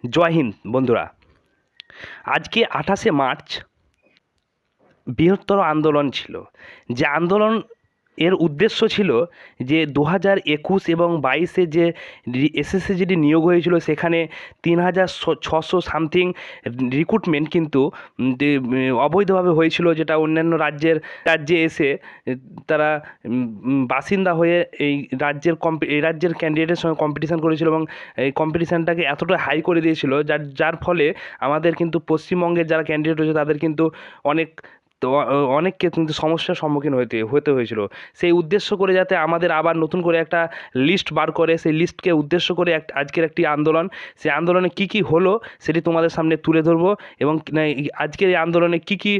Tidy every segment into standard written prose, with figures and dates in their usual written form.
জয় হিন্দ বন্ধুরা। আজকে 28শে মার্চ বৃহত্তর আন্দোলন ছিল। যে আন্দোলন এর উদ্দেশ্য ছিল যে 2021 এবং 22-এ যে এসএসসি জিডি নিয়োগ হয়েছিল সেখানে 3600 সামথিং রিক্রুটমেন্ট কিন্তু অবৈধভাবে হয়েছিল, যেটা অন্যান্য রাজ্যে এসে তারা বাসিন্দা হয়ে এই রাজ্যের ক্যান্ডিডেটের সঙ্গে কম্পিটিশান করেছিল এবং এই কম্পিটিশানটাকে এতটা হাই করে দিয়েছিল যার ফলে আমাদের কিন্তু পশ্চিমবঙ্গের যারা ক্যান্ডিডেট রয়েছে তাদের কিন্তু অনেককে কিন্তু সমস্যার সম্মুখীন হতে হয়েছিল। সেই উদ্দেশ্য করে যাতে আমাদের আবার নতুন করে একটা লিস্ট বার করে, সেই লিস্টকে উদ্দেশ্য করে আজকের একটি আন্দোলন। সেই আন্দোলনে কী কী হলো সেটি তোমাদের সামনে তুলে ধরবো এবং আজকের এই আন্দোলনে কী কী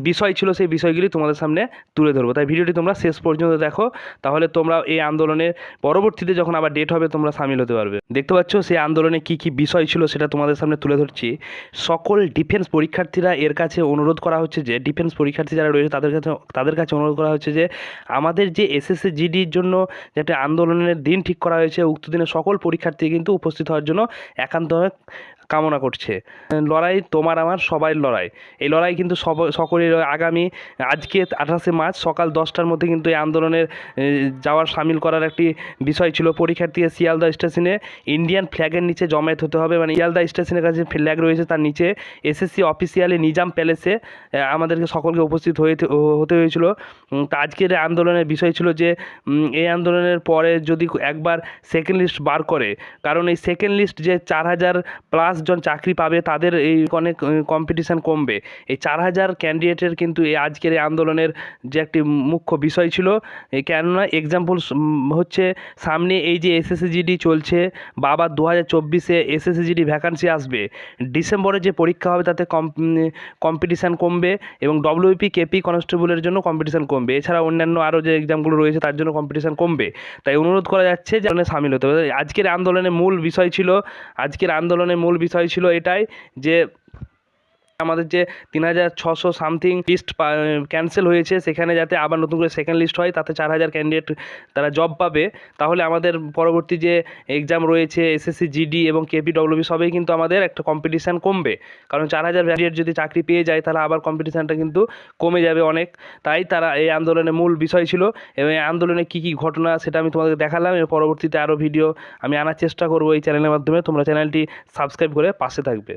বিষয় ছিল সেই বিষয়গুলি তোমাদের সামনে তুলে ধরবো। তাই ভিডিওটি তোমরা শেষ পর্যন্ত দেখো, তাহলে তোমরা এই আন্দোলনের পরবর্তীতে যখন আবার ডেট হবে তোমরা সামিল হতে পারবে। দেখতে পাচ্ছ সেই আন্দোলনে কী কী বিষয় ছিল সেটা তোমাদের সামনে তুলে ধরছি। সকল ডিফেন্স পরীক্ষার্থীরা এর কাছে অনুরোধ করা হচ্ছে যে, ডিফেন্স পরীক্ষার্থী যারা রয়েছে তাদের কাছে অনুরোধ করা হচ্ছে যে আমাদের যে এসএসসি জিডির জন্য যে একটা আন্দোলনের দিন ঠিক করা হয়েছে, উক্ত দিনে সকল পরীক্ষার্থী কিন্তু উপস্থিত হওয়ার জন্য একান্তভাবে কামনা করছে। লড়াই তোমার আমার সবাই লড়াই, এই লড়াই কিন্তু সকলের আগামী আজকে 28শে মার্চ সকাল 10টার মধ্যে কিন্তু এই আন্দোলনের যাওয়ার সামিল করার একটি বিষয় ছিল। পরীক্ষার্থীকে শিয়ালদা স্টেশনে ইন্ডিয়ান ফ্ল্যাগের নিচে জমায়েত হতে হবে, মানে শিয়ালদা স্টেশনের কাছে ফ্ল্যাগ রয়েছে তার নিচে এসএসসি অফিসিয়ালি নিজাম প্যালেসে আমাদেরকে সকলকে উপস্থিত হতে হয়েছিল। তা আজকের আন্দোলনের বিষয় ছিল যে এই আন্দোলনের পরে যদি একবার সেকেন্ড লিস্ট বার করে, কারণ এই সেকেন্ড লিস্ট যে 4000+ জন চাকরি পাবে তাদের এই অনেক কম্পিটিশান কমবে। এই 4000 ক্যান্ডিডেটের কিন্তু এই আজকের এই আন্দোলনের যে একটি মুখ্য বিষয় ছিল। কেননা এক্সাম্পল হচ্ছে সামনে এই যে এসএসসি জিডি চলছে, বাবা 2024-এ এসএসসি জিডি ভ্যাকান্সি আসবে, ডিসেম্বরে যে পরীক্ষা হবে তাতে কম্পিটিশান কমবে এবং ডব্লিউপি কেপি কনস্টেবলের জন্য কম্পিটিশান কমবে, এছাড়া অন্যান্য আরও যে এক্সামগুলো রয়েছে তার জন্য কম্পিটিশান কমবে। তাই অনুরোধ করা যাচ্ছে যে সামিল হতে হবে। আজকের আন্দোলনের মূল বিষয় ছিল এটাই যে আমাদের যে 3600 সামথিং লিস্ট ক্যান্সেল হয়েছে, সেখানে যাতে আবার নতুন করে সেকেন্ড লিস্ট হয়, তাতে 4000 ক্যান্ডিডেট তারা জব পাবে। তাহলে আমাদের পরবর্তী যে এক্সাম রয়েছে এসএসসি জিডি এবং কেপিডব্লিউবি সবেই কিন্তু আমাদের একটা কম্পিটিশান কমবে, কারণ 4000 ক্যান্ডিডেট যদি চাকরি পেয়ে যায় তাহলে আবার কম্পিটিশানটা কিন্তু কমে যাবে অনেক। তাই তারা এই আন্দোলনের মূল বিষয় ছিল এবং এই আন্দোলনে কী কী ঘটনা সেটা আমি তোমাদের দেখালাম। এর পরবর্তীতে আরও ভিডিও আমি আনার চেষ্টা করবো এই চ্যানেলের মাধ্যমে। তোমরা চ্যানেলটি সাবস্ক্রাইব করে পাশে থাকবে।